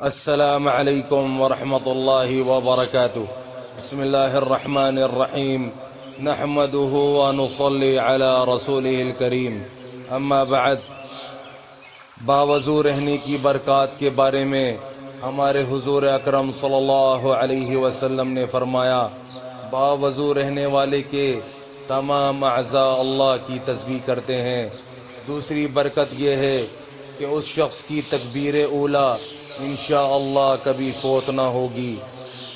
السلام علیکم ورحمۃ اللہ وبرکاتہ۔ بسم اللہ الرحمن الرحیم، نحمده ونصلی علی رسولہ الکریم، اما بعد۔ باوضو رہنے کی برکات کے بارے میں ہمارے حضور اکرم صلی اللہ علیہ وسلم نے فرمایا، باوضو رہنے والے کے تمام اعضاء اللہ کی تسبیح کرتے ہیں۔ دوسری برکت یہ ہے کہ اس شخص کی تکبیر اولیٰ انشاءاللہ کبھی فوت نہ ہوگی۔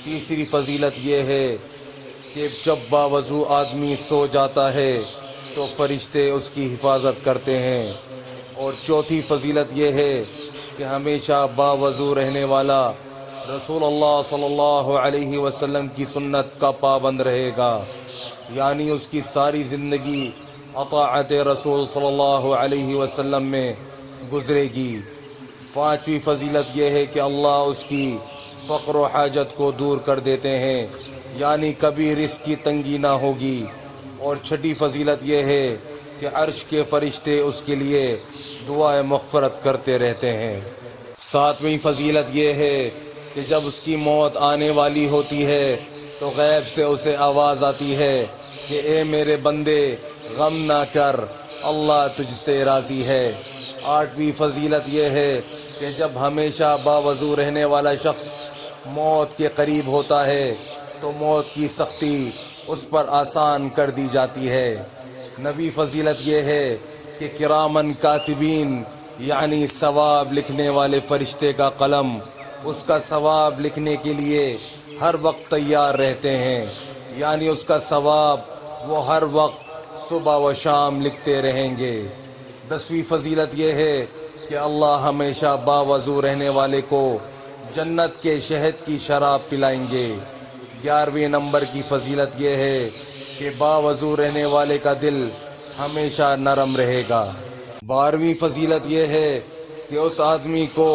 تیسری فضیلت یہ ہے کہ جب باوضو آدمی سو جاتا ہے تو فرشتے اس کی حفاظت کرتے ہیں۔ اور چوتھی فضیلت یہ ہے کہ ہمیشہ باوضو رہنے والا رسول اللہ صلی اللہ علیہ وسلم کی سنت کا پابند رہے گا، یعنی اس کی ساری زندگی اطاعت رسول صلی اللہ علیہ وسلم میں گزرے گی۔ پانچویں فضیلت یہ ہے کہ اللہ اس کی فقر و حاجت کو دور کر دیتے ہیں، یعنی کبھی رزق کی تنگی نہ ہوگی۔ اور چھٹی فضیلت یہ ہے کہ عرش کے فرشتے اس کے لیے دعائے مغفرت کرتے رہتے ہیں۔ ساتویں فضیلت یہ ہے کہ جب اس کی موت آنے والی ہوتی ہے تو غیب سے اسے آواز آتی ہے کہ اے میرے بندے غم نہ کر، اللہ تجھ سے راضی ہے۔ آٹھویں فضیلت یہ ہے کہ جب ہمیشہ باوضو رہنے والا شخص موت کے قریب ہوتا ہے تو موت کی سختی اس پر آسان کر دی جاتی ہے۔ نویں فضیلت یہ ہے کہ کرامن کاتبین یعنی ثواب لکھنے والے فرشتے کا قلم اس کا ثواب لکھنے کے لیے ہر وقت تیار رہتے ہیں، یعنی اس کا ثواب وہ ہر وقت صبح و شام لکھتے رہیں گے۔ 10ویں فضیلت یہ ہے کہ اللہ ہمیشہ باوضو رہنے والے کو جنت کے شہد کی شراب پلائیں گے۔ 11ویں نمبر کی فضیلت یہ ہے کہ باوضو رہنے والے کا دل ہمیشہ نرم رہے گا۔ 12ویں فضیلت یہ ہے کہ اس آدمی کو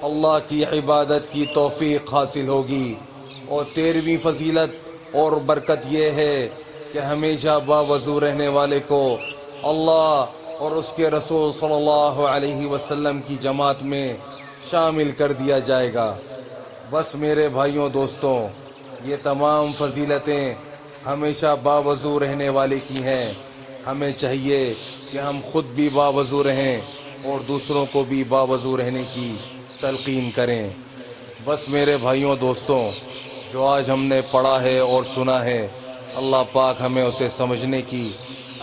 اللہ کی عبادت کی توفیق حاصل ہوگی۔ اور 13ویں فضیلت اور برکت یہ ہے کہ ہمیشہ باوضو رہنے والے کو اللہ اور اس کے رسول صلی اللہ علیہ وسلم کی جماعت میں شامل کر دیا جائے گا۔ بس میرے بھائیوں دوستوں، یہ تمام فضیلتیں ہمیشہ باوضو رہنے والے کی ہیں۔ ہمیں چاہیے کہ ہم خود بھی باوضو رہیں اور دوسروں کو بھی باوضو رہنے کی تلقین کریں۔ بس میرے بھائیوں دوستوں، جو آج ہم نے پڑھا ہے اور سنا ہے، اللہ پاک ہمیں اسے سمجھنے کی،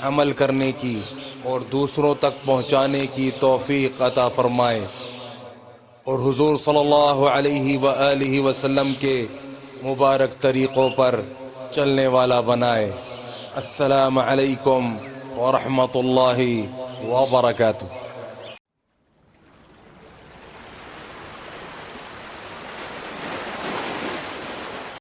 عمل کرنے کی اور دوسروں تک پہنچانے کی توفیق عطا فرمائے، اور حضور صلی اللہ علیہ وآلہ وسلم کے مبارک طریقوں پر چلنے والا بنائے۔ السلام علیکم ورحمۃ اللہ وبرکاتہ۔